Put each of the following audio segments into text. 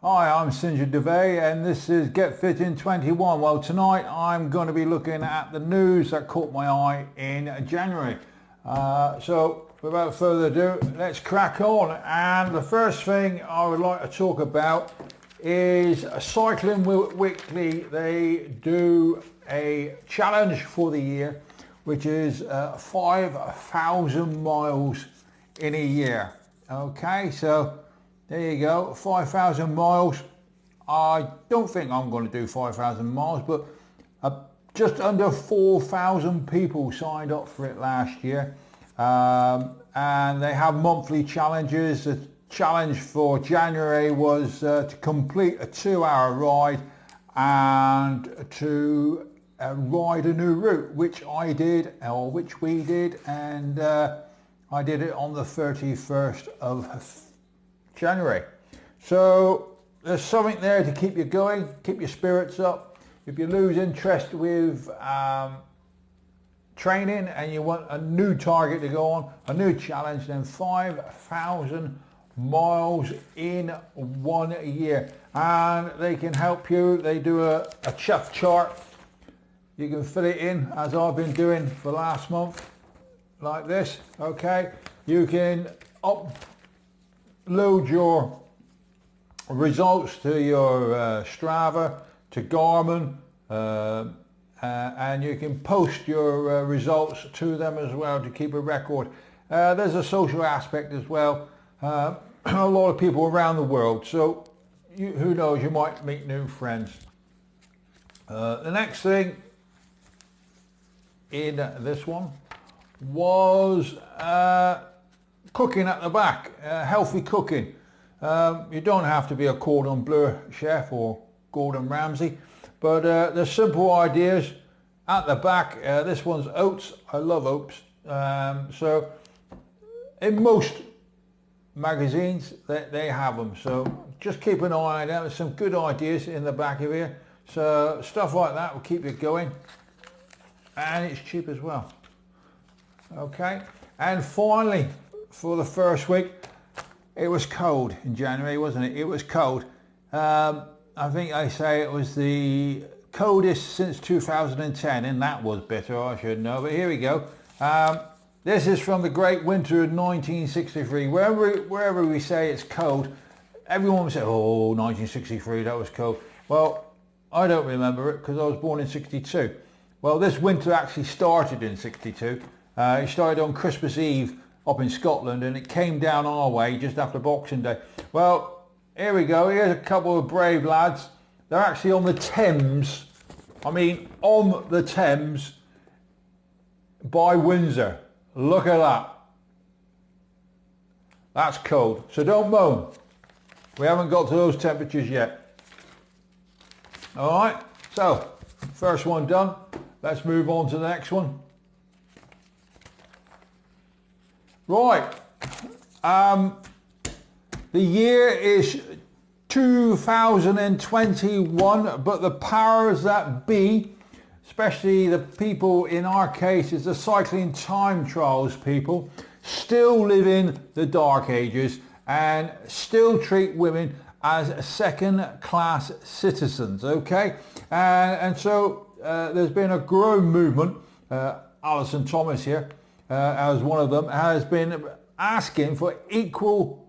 Hi, I'm Sinjit Dave and this is Get Fit in 21. Well, tonight I'm going to be looking at the news that caught my eye in January. So without further ado, let's crack on. And the first thing I would like to talk about is Cycling Weekly. They do a challenge for the year, which is 5,000 miles in a year. Okay, so there you go, 5,000 miles. I don't think I'm going to do 5,000 miles, but just under 4,000 people signed up for it last year. And they have monthly challenges. The challenge for January was to complete a 2-hour ride and to ride a new route, which I did, or which we did, and I did it on the 31st of January. So there's something there to keep you going, keep your spirits up. If you lose interest with training and you want a new target to go on, a new challenge, then 5,000 miles in 1 year. And they can help you. They do a chuff chart. You can fill it in as I've been doing for last month, like this. Okay, you can upload your results to your Strava, to Garmin, and you can post your results to them as well to keep a record. There's a social aspect as well. A lot of people around the world, so who knows, you might meet new friends. The next thing in this one was cooking at the back, healthy cooking. You don't have to be a cordon bleu chef or Gordon Ramsay, but there's simple ideas at the back. This one's oats. I love oats. So in most magazines they have them, so just keep an eye on them. There's some good ideas in the back of here, so stuff like that will keep you going, and it's cheap as well. Okay, and finally, for the first week, it was cold in January, wasn't it? It was cold. I think I say it was the coldest since 2010, and that was bitter, I should know, but here we go. This is from the Great Winter of 1963. Wherever we say it's cold, everyone will say, oh, 1963, that was cold. Well, I don't remember it because I was born in 62. Well, this winter actually started in 62. It started on Christmas Eve up in Scotland, and it came down our way just after Boxing Day. Well, here we go. Here's a couple of brave lads. They're actually on the Thames. I mean, on the Thames by Windsor. Look at that. That's cold. So don't moan. We haven't got to those temperatures yet. All right. So, first one done. Let's move on to the next one. Right, the year is 2021, but the powers that be, especially the people in our case, is the cycling time trials people, still live in the dark ages and still treat women as second-class citizens, okay? And so there's been a growing movement. Alison Thomas here, as one of them, has been asking for equal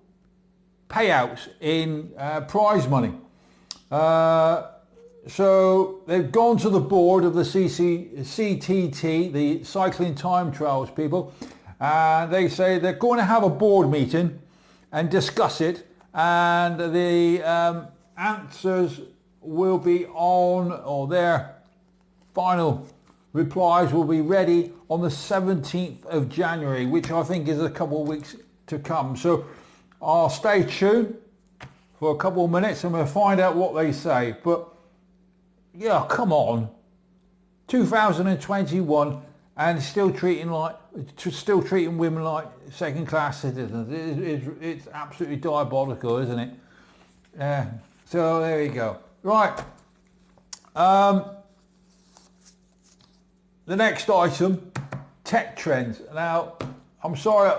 payouts in prize money. So they've gone to the board of the CTT, the Cycling Time Trials people, and they say they're going to have a board meeting and discuss it, and the answers will be on, or their final replies will be ready on the 17th of January, which I think is a couple of weeks to come. So I'll stay tuned for a couple of minutes and we'll find out what they say. But yeah, come on, 2021 and still treating women like second-class citizens. It's absolutely diabolical, isn't it? So there you go. Right. The next item, tech trends. Now, I'm sorry,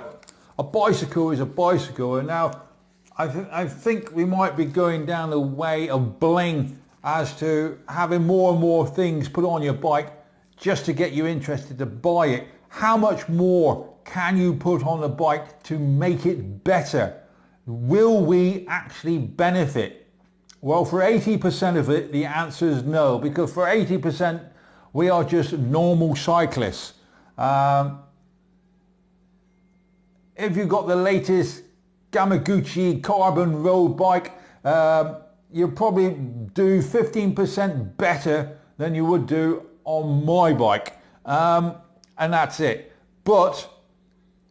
a bicycle is a bicycle, and now I think we might be going down the way of bling as to having more and more things put on your bike just to get you interested to buy it. How much more can you put on the bike to make it better? Will we actually benefit? Well, for 80% of it, the answer is no, because for 80%, we are just normal cyclists. If you've got the latest Gamaguchi carbon road bike, you'll probably do 15% better than you would do on my bike. And that's it. But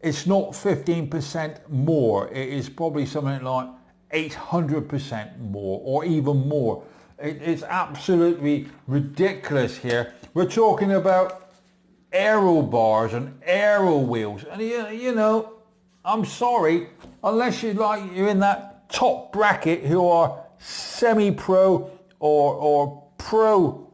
it's not 15% more. It is probably something like 800% more or even more. It's absolutely ridiculous here. We're talking about aero bars and aero wheels. And you know, I'm sorry, unless you're in that top bracket who are semi-pro or pro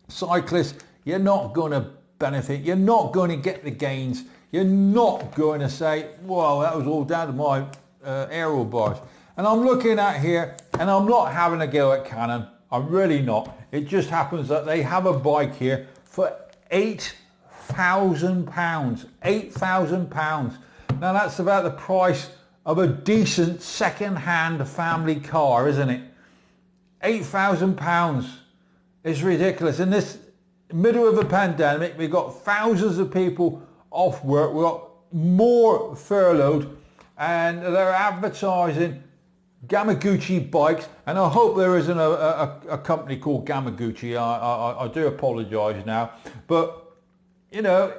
cyclists, you're not going to benefit. You're not going to get the gains. You're not going to say, well, that was all down to my aero bars. And I'm looking at here, and I'm not having a go at Canon. I'm really not. It just happens that they have a bike here for £8,000. £8,000. Now that's about the price of a decent second-hand family car, isn't it? £8,000 is ridiculous. In this middle of a pandemic, we've got thousands of people off work. We've got more furloughed, and they're advertising Gamaguchi bikes, and I hope there isn't a company called Gamaguchi. I do apologise now, but you know,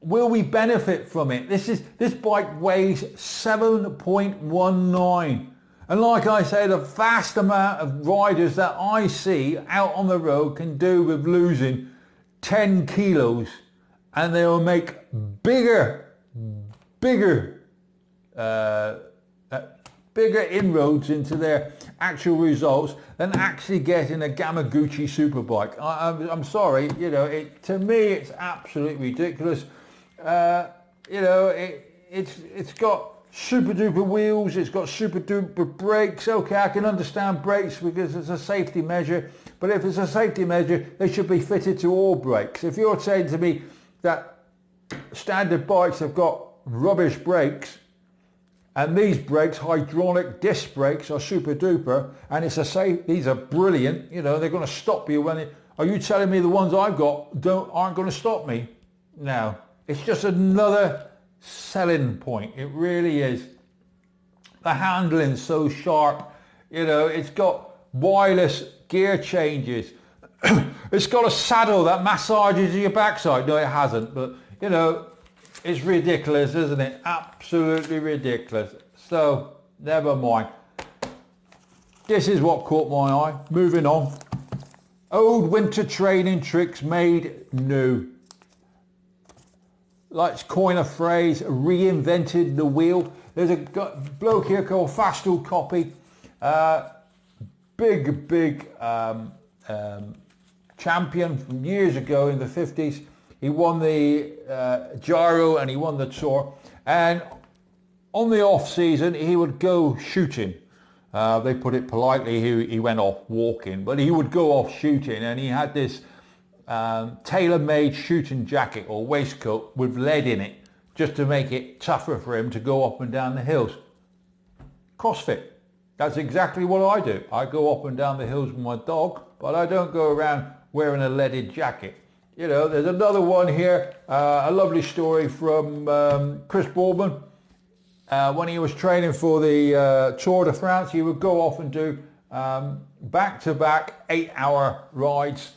will we benefit from it? This bike weighs 7.19, and like I say, the vast amount of riders that I see out on the road can do with losing 10 kilos, and they will make bigger inroads into their actual results than actually getting a Gamaguchi superbike. I'm sorry, you know, to me it's absolutely ridiculous. You know, it's got super duper wheels, it's got super duper brakes. Okay, I can understand brakes because it's a safety measure, but if it's a safety measure, they should be fitted to all brakes. If you're saying to me that standard bikes have got rubbish brakes, and these brakes, hydraulic disc brakes, are super duper, and these are brilliant, you know, they're going to stop you are you telling me the ones I've got aren't going to stop me? No, it's just another selling point. It really is. The handling's so sharp, you know, it's got wireless gear changes. It's got a saddle that massages your backside. No, it hasn't, but you know, it's ridiculous, isn't it? Absolutely ridiculous. So, never mind. This is what caught my eye. Moving on. Old winter training tricks made new. Let's coin a phrase, reinvented the wheel. There's a bloke here called Fastal Copy. Big champion from years ago in the 50s. He won the Giro and he won the Tour, and on the off season he would go shooting. They put it politely, he went off walking, but he would go off shooting, and he had this tailor-made shooting jacket or waistcoat with lead in it just to make it tougher for him to go up and down the hills. CrossFit. That's exactly what I do. I go up and down the hills with my dog, but I don't go around wearing a leaded jacket. You know, there's another one here, a lovely story from Chris Boardman. When he was training for the Tour de France, he would go off and do back-to-back 8-hour rides.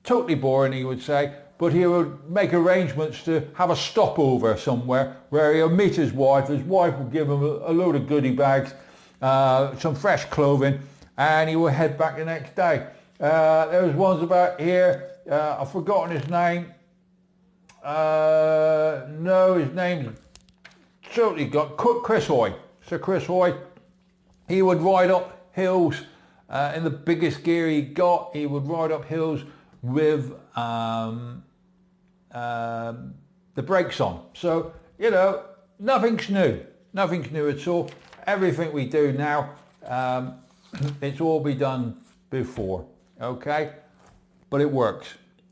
Totally boring, he would say, but he would make arrangements to have a stopover somewhere where he'll meet his wife. His wife will give him a load of goodie bags, some fresh clothing, and he will head back the next day. There was ones about here. I've forgotten his name. No, his name's totally got Chris Hoy. Sir Chris Hoy. He would ride up hills in the biggest gear he got. He would ride up hills with the brakes on. So, you know, nothing's new. Nothing's new at all. Everything we do now, it's all been done before, okay? But it works.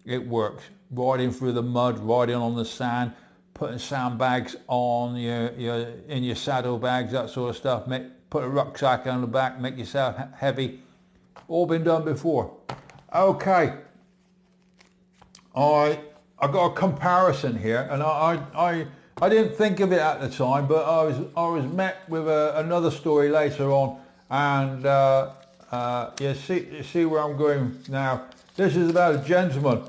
It works. Riding through the mud, riding on the sand, putting sandbags on in your saddlebags, that sort of stuff. Put a rucksack on the back, make yourself heavy. All been done before. Okay. I got a comparison here, and I didn't think of it at the time, but I was met with another story later on, and you see where I'm going now. This is about a gentleman,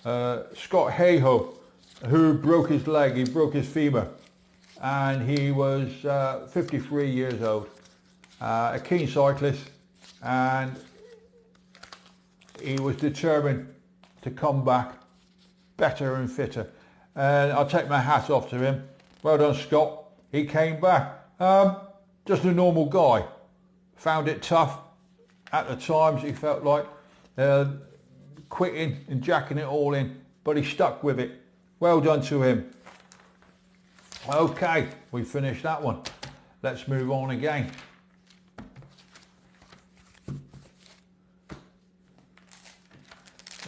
Scott Hayhoe, who broke his leg. He broke his femur, and he was 53 years old, a keen cyclist, and he was determined to come back better and fitter. And I'll take my hat off to him. Well done, Scott. He came back. Just a normal guy. Found it tough. At the times he felt like quitting and jacking it all in, but he stuck with it. Well done to him. Okay, we finished that one. Let's move on again.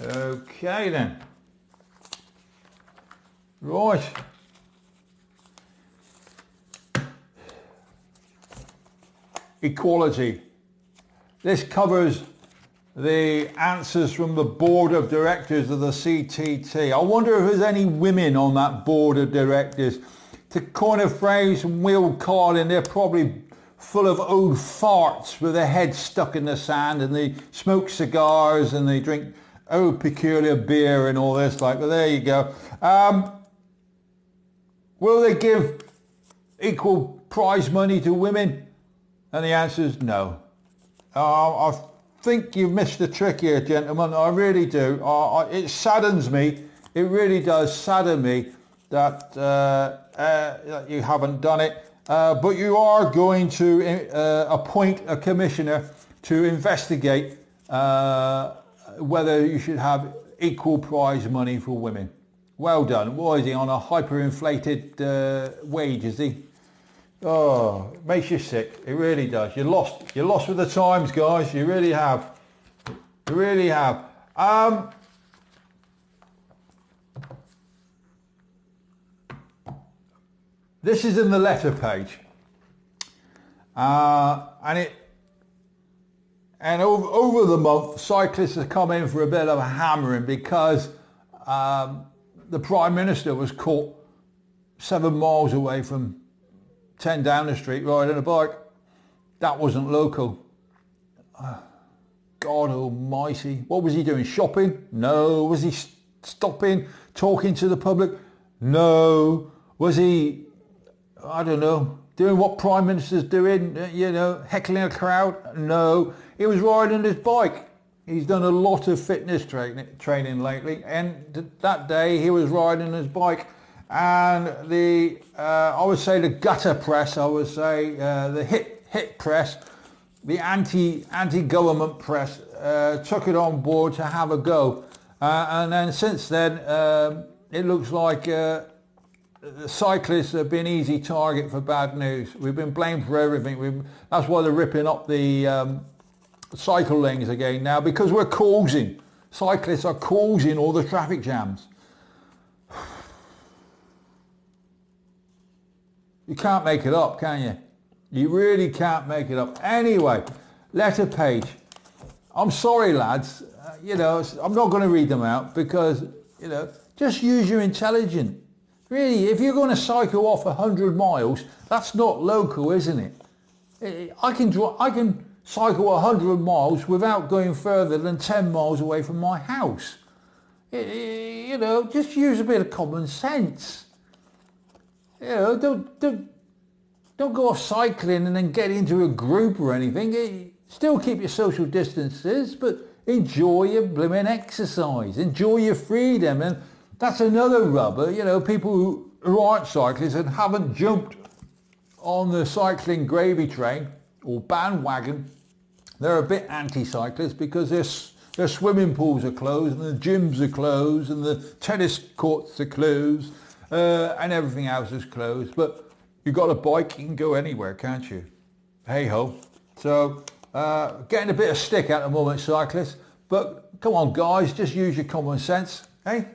Okay then. Right. Equality. This covers the answers from the board of directors of the CTT. I wonder if there's any women on that board of directors. To coin a phrase from Will Carlin, they're probably full of old farts with their heads stuck in the sand, and they smoke cigars and they drink old peculiar beer and all this like, but there you go. Will they give equal prize money to women? And the answer is no. I think you've missed the trick here, gentlemen. I really do. It saddens me. It really does sadden me that you haven't done it. But you are going to appoint a commissioner to investigate whether you should have equal prize money for women. Well done. What is he, on a hyperinflated wage, is he? Oh, it makes you sick. It really does. You're lost with the times, guys. You really have. You really have. This is in the letter page. And over the month, cyclists have come in for a bit of a hammering because the Prime Minister was caught 7 miles away from 10 Downing Street riding a bike. That wasn't local. God almighty. What was he doing? Shopping? No. Was he stopping, talking to the public? No. Was he, I don't know, doing what Prime Minister's doing, heckling a crowd? No. He was riding his bike. He's done a lot of fitness training lately, and that day he was riding his bike. And I would say the gutter press, I would say the hit press, the anti-government press took it on board to have a go. And then since then, it looks like the cyclists have been easy target for bad news. We've been blamed for everything. That's why they're ripping up the cycle lanes again now, because cyclists are causing all the traffic jams. You can't make it up, can you? You really can't make it up. Anyway, letter page. I'm sorry, lads. I'm not going to read them out because, just use your intelligence. Really, if you're going to cycle off 100 miles, that's not local, isn't it? I can cycle 100 miles without going further than 10 miles away from my house. Just use a bit of common sense. Don't go off cycling and then get into a group or anything. Still keep your social distances, but enjoy your blooming exercise. Enjoy your freedom. And that's another rubber. People who aren't cyclists and haven't jumped on the cycling gravy train or bandwagon, they're a bit anti-cyclists because their swimming pools are closed and the gyms are closed and the tennis courts are closed. And everything else is closed. But, you got a bike, you can go anywhere, can't you? Hey ho. So getting a bit of stick at the moment, cyclists, but come on guys, just use your common sense, hey?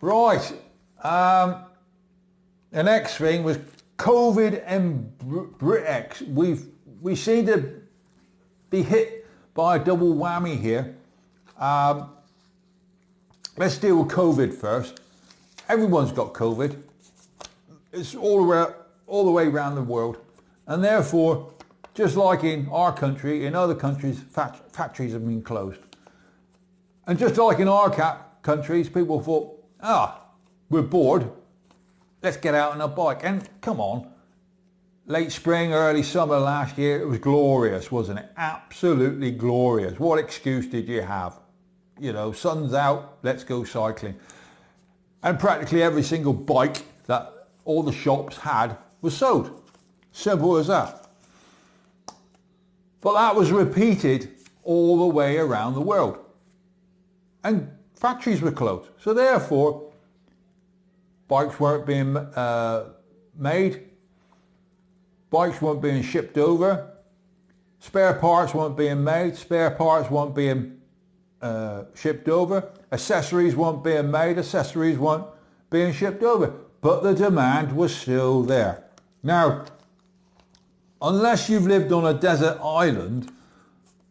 Right, the next thing was COVID and Britex. We seem to be hit by a double whammy here. Let's deal with COVID first. Everyone's got COVID. It's all the way around the world, and therefore, just like in our country, in other countries, factories have been closed. And just like in our countries, people thought, we're bored, let's get out on a bike. And come on, late spring, early summer last year, it was glorious, wasn't it? Absolutely glorious. What excuse did you have? You know, sun's out, let's go cycling. And practically every single bike that all the shops had was sold. Simple as that. But that was repeated all the way around the world. And factories were closed. So therefore, bikes weren't being made. Bikes weren't being shipped over. Spare parts weren't being made. Spare parts weren't being shipped over. Accessories weren't being made. Accessories weren't being shipped over. But the demand was still there. Now, unless you've lived on a desert island,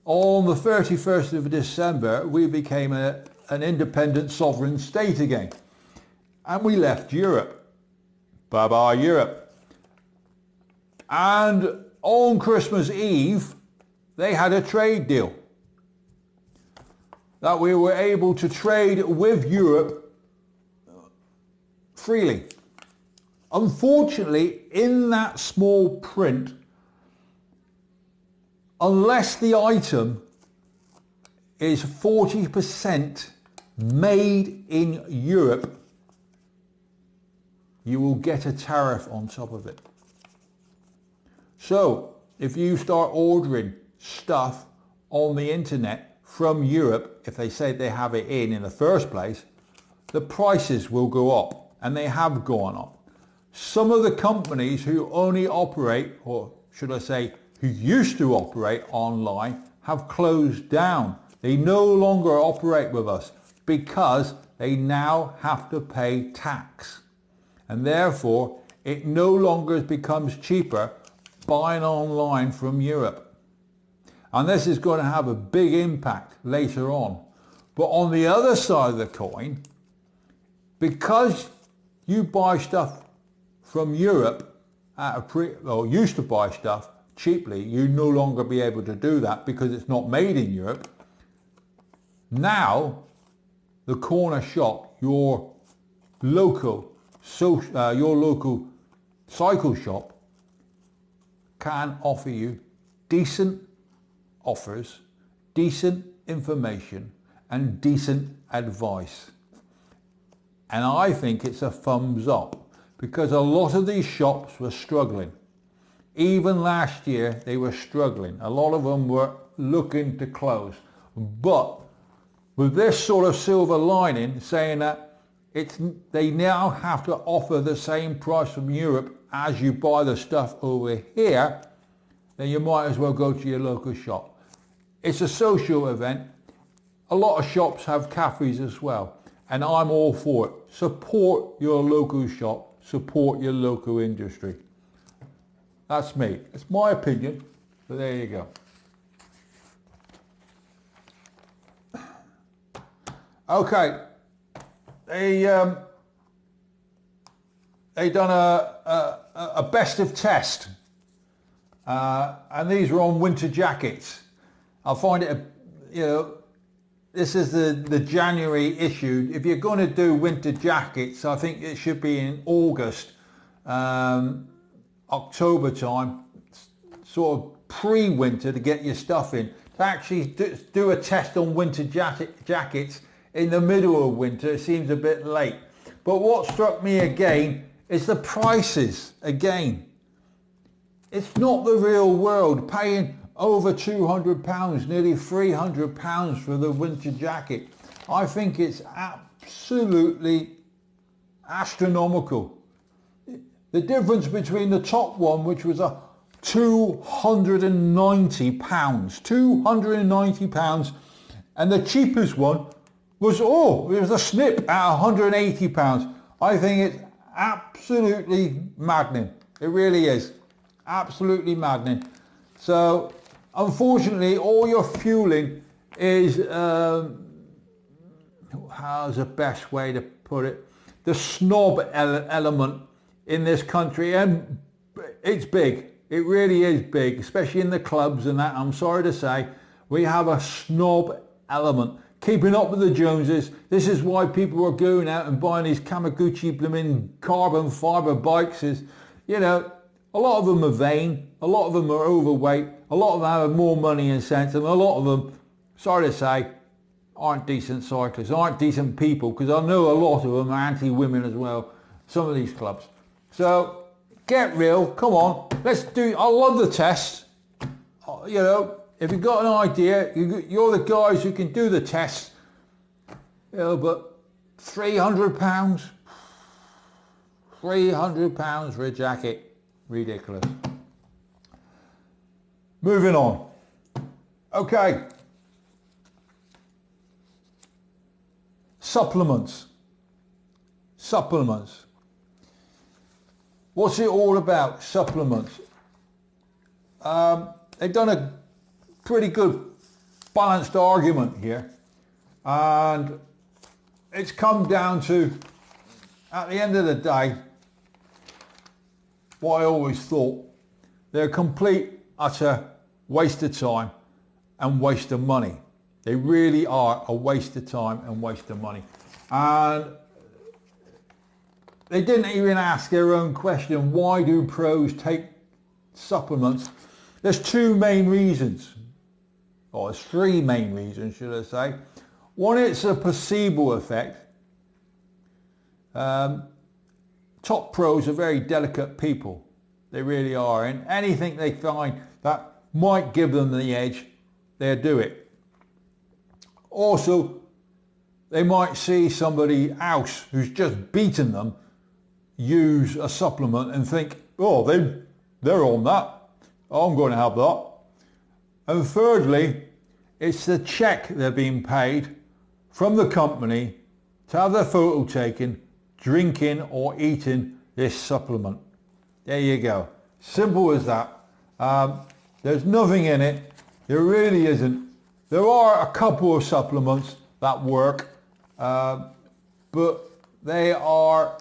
on the 31st of December, we became an independent sovereign state again. And we left Europe. Bye-bye Europe. And on Christmas Eve, they had a trade deal that we were able to trade with Europe freely. Unfortunately, in that small print, unless the item is 40% made in Europe, you will get a tariff on top of it. So if you start ordering stuff on the internet from Europe, if they say they have it in the first place, the prices will go up, and they have gone up. Some of the companies who only operate, or should I say, who used to operate online, have closed down. They no longer operate with us because they now have to pay tax. And therefore, it no longer becomes cheaper buying online from Europe. And this is going to have a big impact later on. But on the other side of the coin, because you buy stuff from Europe or used to buy stuff cheaply, you no longer be able to do that because it's not made in Europe. Now, the corner shop, your local cycle shop, can offer you decent offers, decent information, and decent advice. And I think it's a thumbs up, because a lot of these shops were struggling. Even last year they were struggling. A lot of them were looking to close. But with this sort of silver lining saying that they now have to offer the same price from Europe as you buy the stuff over here, then you might as well go to your local shop. It's a social event. A lot of shops have cafes as well, and I'm all for it. Support your local shop. Support your local industry. That's me. It's my opinion, but there you go. Okay, they done a best of test, and these were on winter jackets. I find it, this is the January issue. If you're going to do winter jackets, I think it should be in August, October time, sort of pre-winter, to get your stuff in. To actually do a test on winter jackets in the middle of winter, it seems a bit late. But what struck me again is the prices again. It's not the real world. Paying over £200, nearly £300 for the winter jacket. I think it's absolutely astronomical. The difference between the top one, which was a £290, and the cheapest one was, it was a snip at £180. I think it's absolutely maddening. It really is. Absolutely maddening. So, unfortunately, all your fueling is, how's the best way to put it? The snob element in this country, and it's big. It really is big, especially in the clubs and that. I'm sorry to say, we have a snob element. Keeping up with the Joneses. This is why people are going out and buying these Kamaguchi blooming carbon fibre bikes. Is, you know, a lot of them are vain, a lot of them are overweight, a lot of them have more money and sense, and a lot of them, sorry to say, aren't decent cyclists, aren't decent people, because I know a lot of them are anti-women as well, some of these clubs. So, get real, come on, let's do, I love the test, you know, if you've got an idea, you're the guys who can do the test, you know, but £300? £300 for a jacket, ridiculous. Moving on. Okay. Supplements. Supplements. What's it all about, supplements? They've done a pretty good balanced argument here, and it's come down to, at the end of the day, what I always thought, they're a complete, utter waste of time and waste of money. They really are a waste of time and waste of money. And they didn't even ask their own question, why do pros take supplements? There's two main reasons, or there's three main reasons, should I say. One, it's a placebo effect. Top pros are very delicate people. They really are. And anything they find that might give them the edge, they'll do it. Also, they might see somebody else who's just beaten them use a supplement and think, oh, they're on that. I'm going to have that. And thirdly, it's the check they're being paid from the company to have their photo taken drinking or eating this supplement. There you go. Simple as that. There's nothing in it. There really isn't. There are a couple of supplements that work, but they are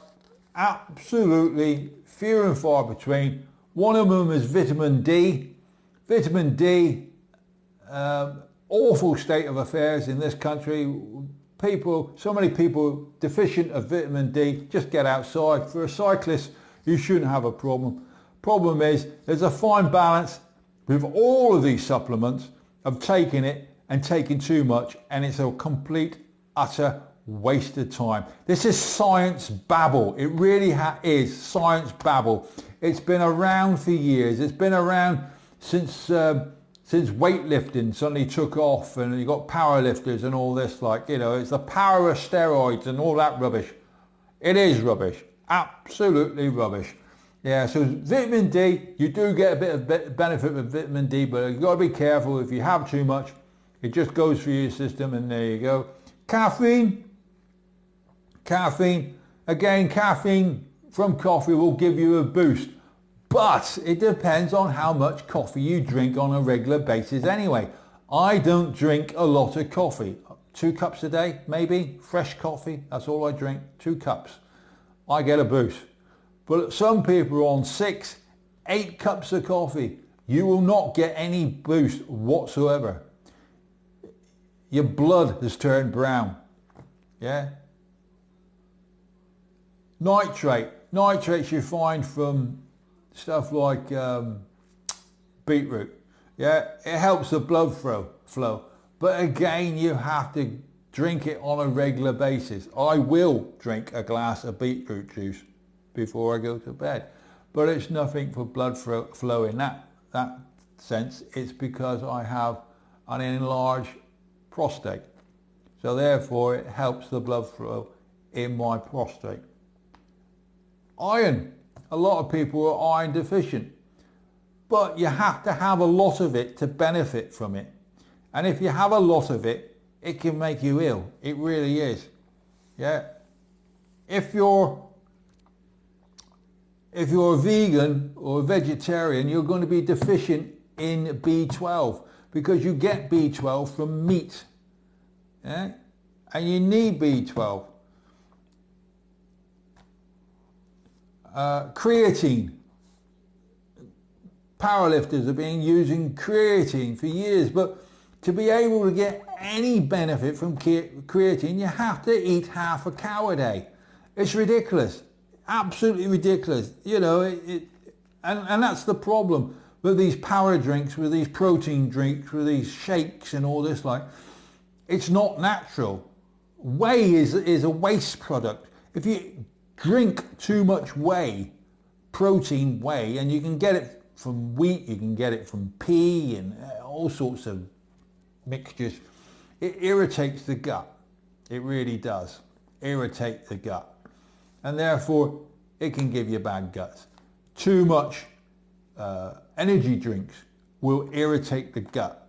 absolutely few and far between. One of them is vitamin D. Vitamin D, awful state of affairs in this country. So many people deficient of vitamin D, just get outside. For a cyclist, you shouldn't have a problem. Problem is, there's a fine balance with all of these supplements of taking it and taking too much, and it's a complete, utter waste of time. This is science babble. It really is science babble. It's been around for years. It's been around since weightlifting suddenly took off, and you got powerlifters and all this, like, you know, it's the power of steroids and all that rubbish. It is rubbish. Absolutely rubbish. Yeah, so vitamin D, you do get a bit of benefit with vitamin D, but you've got to be careful. If you have too much, it just goes through your system, and there you go. Caffeine. Again, caffeine from coffee will give you a boost, but it depends on how much coffee you drink on a regular basis anyway. I don't drink a lot of coffee. 2 cups a day, maybe, fresh coffee. That's all I drink, 2 cups. I get a boost. But some people are on 6, 8 cups of coffee. You will not get any boost whatsoever. Your blood has turned brown. Yeah? Nitrates you find from stuff like beetroot. Yeah, it helps the blood flow. But again, you have to drink it on a regular basis. I will drink a glass of beetroot juice before I go to bed, but it's nothing for blood flow in that sense. It's because I have an enlarged prostate. So therefore it helps the blood flow in my prostate. Iron. A lot of people are iron deficient, but you have to have a lot of it to benefit from it. And if you have a lot of it, it can make you ill. It really is. Yeah. If you're a vegan or a vegetarian, you're going to be deficient in B12 because you get B12 from meat. Yeah? And you need B12. Creatine. Powerlifters have been using creatine for years, but to be able to get any benefit from creatine, you have to eat half a cow a day. It's ridiculous. Absolutely ridiculous. You know, and that's the problem with these power drinks, with these protein drinks, with these shakes and all this. Like, it's not natural. Whey is a waste product. If you drink too much whey, protein whey, and you can get it from wheat, you can get it from pea and all sorts of mixtures, it irritates the gut. It really does irritate the gut, and therefore it can give you bad guts. Too much energy drinks will irritate the gut.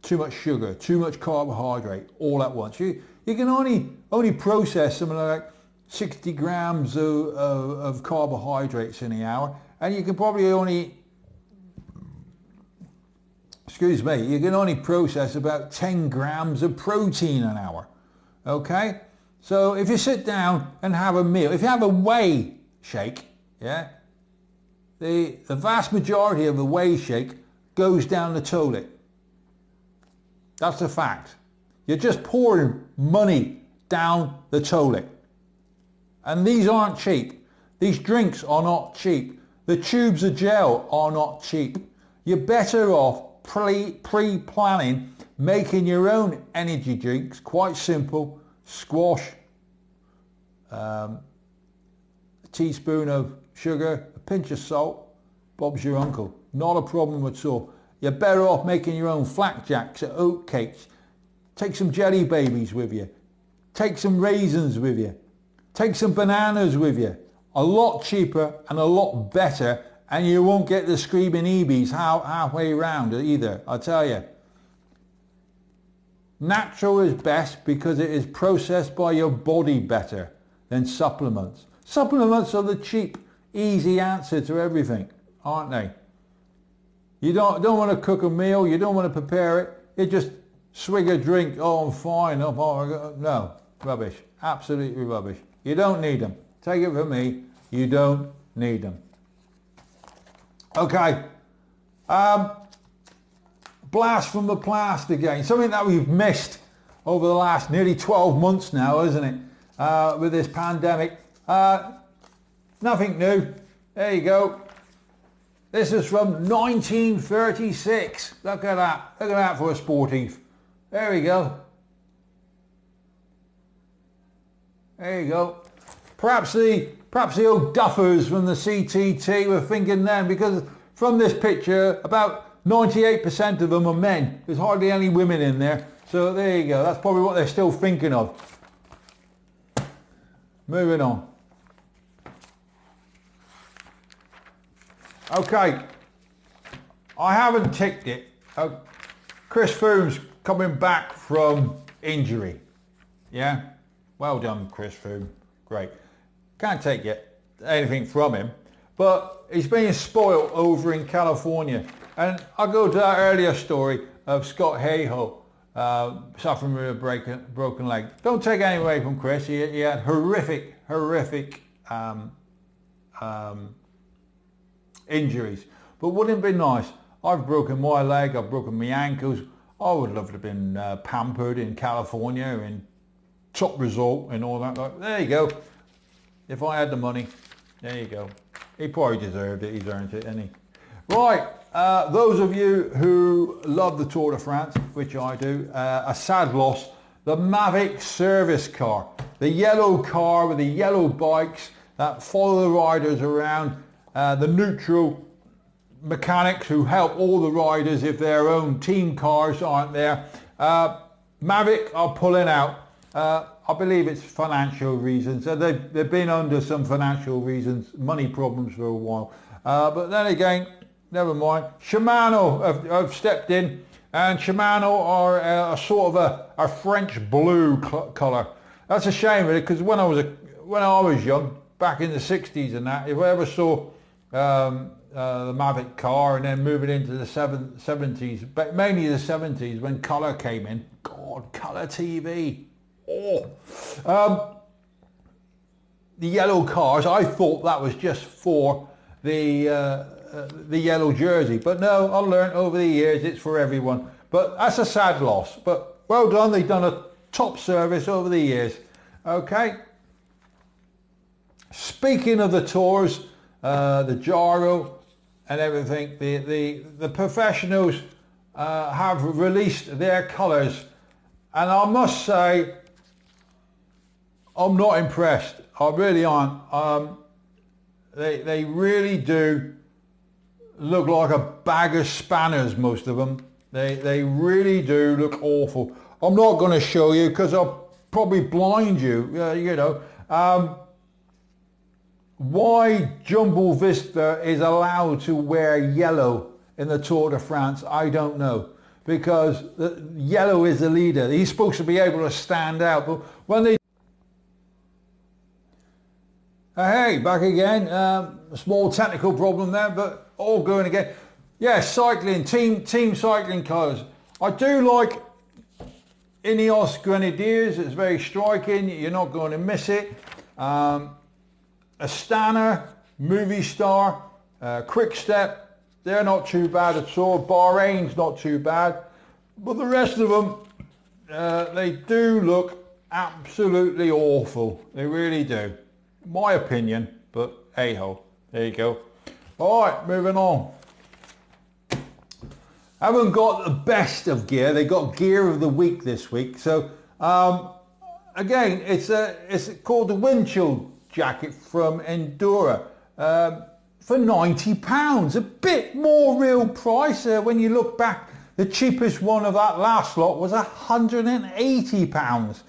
Too much sugar, too much carbohydrate all at once. You can only process something like 60 grams of carbohydrates in the hour, and you can probably only, you can only process about 10 grams of protein an hour. Okay? So if you sit down and have a meal, if you have a whey shake, yeah, the vast majority of the whey shake goes down the toilet. That's a fact. You're just pouring money down the toilet. And these aren't cheap. These drinks are not cheap. The tubes of gel are not cheap. You're better off pre-planning, making your own energy drinks. Quite simple. Squash, a teaspoon of sugar, a pinch of salt, Bob's your uncle. Not a problem at all. You're better off making your own flapjacks or oat cakes. Take some jelly babies with you. Take some raisins with you. Take some bananas with you. A lot cheaper and a lot better, and you won't get the screaming EBs halfway around either, I tell you. Natural is best because it is processed by your body better than supplements. Supplements are the cheap, easy answer to everything, aren't they? You don't want to cook a meal, you don't want to prepare it, you just swig a drink, oh I'm fine, no, rubbish, absolutely rubbish. You don't need them. Take it from me, you don't need them. Okay, blast from the past again, something that we've missed over the last nearly 12 months now, isn't it, with this pandemic. Nothing new, there you go. This is from 1936. Look at that for a sportive. There we go. There you go. Perhaps the old duffers from the CTT were thinking then, because from this picture, about 98% of them are men. There's hardly any women in there. So there you go. That's probably what they're still thinking of. Moving on. Okay. I haven't ticked it. Chris Froome's coming back from injury. Yeah? Well done, Chris Froome. Great. Can't take anything from him, but he's being spoilt over in California. And I'll go to that earlier story of Scott Hayhoe suffering with a broken leg. Don't take anything away from Chris. He had horrific injuries. But wouldn't it be nice? I've broken my leg, I've broken my ankles. I would love to have been pampered in California in top resort and all that. There you go. If I had the money, there you go. He probably deserved it. He's earned it, hasn't he? Right. Those of you who love the Tour de France, which I do, a sad loss. The Mavic service car. The yellow car with the yellow bikes that follow the riders around. The neutral mechanics who help all the riders if their own team cars aren't there. Mavic are pulling out. I believe it's financial reasons. They've been under some financial reasons, money problems for a while. But then again, never mind. Shimano have stepped in, and Shimano are a sort of a French blue colour. That's a shame, really, because when I was young, back in the 60s and that, if I ever saw the Mavic car and then moving into the 70s, but mainly the 70s when colour came in, God, colour TV. Oh. The yellow cars, I thought that was just for the yellow jersey, but no, I learned over the years it's for everyone. But that's a sad loss, but well done, they've done a top service over the years. Okay, speaking of the tours, the gyro and everything, the professionals have released their colours, and I must say I'm not impressed. I really aren't. They really do look like a bag of spanners, most of them. They really do look awful. I'm not going to show you because I'll probably blind you, you know. Why Jumbo Visma is allowed to wear yellow in the Tour de France, I don't know. Because yellow is the leader. He's supposed to be able to stand out. But when they... Hey, back again. A small technical problem there, but all going again. Yeah, cycling, team cycling colours. I do like Ineos Grenadiers. It's very striking. You're not going to miss it. Astana, Movistar, Quick Step, they're not too bad at all. Bahrain's not too bad. But the rest of them, they do look absolutely awful. They really do. My opinion, but hey-ho. There you go. Alright, moving on. Haven't got the best of gear. They got gear of the week this week. So, again, it's called the wind chill jacket from Endura for £90, a bit more real price. When you look back, the cheapest one of that last lot was £180,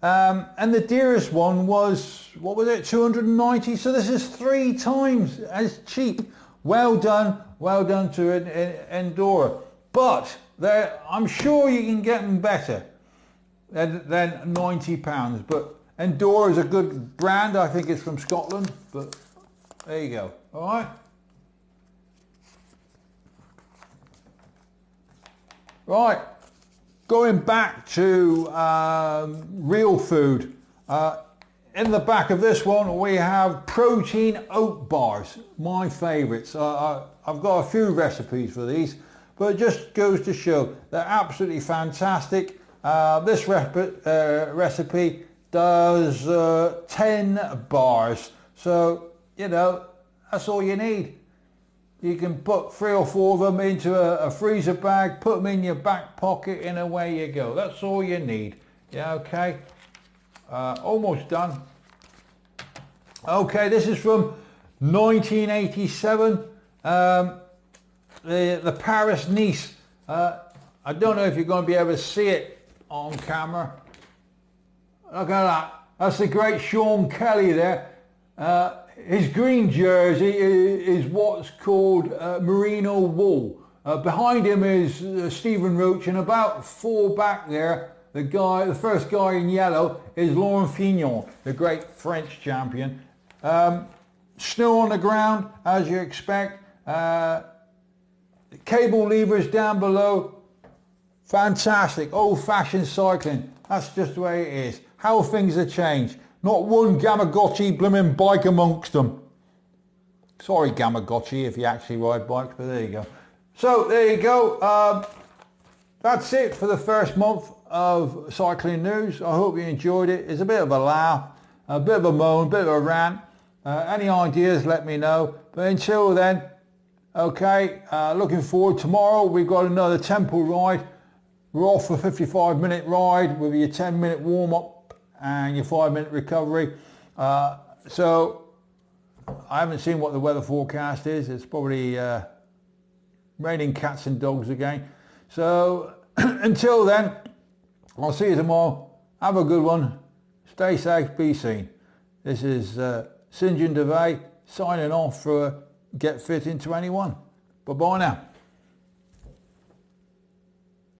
and the dearest one was, what was it, 290. So this is 3 times as cheap. Well done to Endura, but I'm sure you can get them better than £90, but Endura is a good brand. I think it's from Scotland, but there you go. All right. Right. Going back to real food. In the back of this one, we have protein oat bars. My favourites. I've got a few recipes for these, but it just goes to show they're absolutely fantastic. This recipe does 10 bars, so you know that's all you need. You can put 3 or 4 of them into a freezer bag, put them in your back pocket, and away you go. That's all you need. Yeah, okay. Almost done. Okay, this is from 1987. The Paris-Nice. I don't know if you're going to be able to see it on camera. Look at that. That's the great Sean Kelly there. His green jersey is what's called merino wool. Behind him is Stephen Roach, and about 4 back there, the first guy in yellow is Laurent Fignon, the great French champion. Snow on the ground, as you expect. Cable levers down below. Fantastic, old-fashioned cycling. That's just the way it is. How things have changed. Not one Gamagotchi blooming bike amongst them. Sorry Gamagotchi if you actually ride bikes, but there you go. So there you go. That's it for the first month of cycling news. I hope you enjoyed it. It's a bit of a laugh, a bit of a moan, a bit of a rant. Any ideas, let me know. But until then, okay, looking forward. Tomorrow we've got another tempo ride. We're off for a 55-minute ride with your 10-minute warm-up and your 5-minute recovery. So I haven't seen what the weather forecast is. It's probably raining cats and dogs again. So until then, I'll see you tomorrow. Have a good one. Stay safe, be seen. This is St John DeVay signing off for Get Fit in 21. Bye bye now.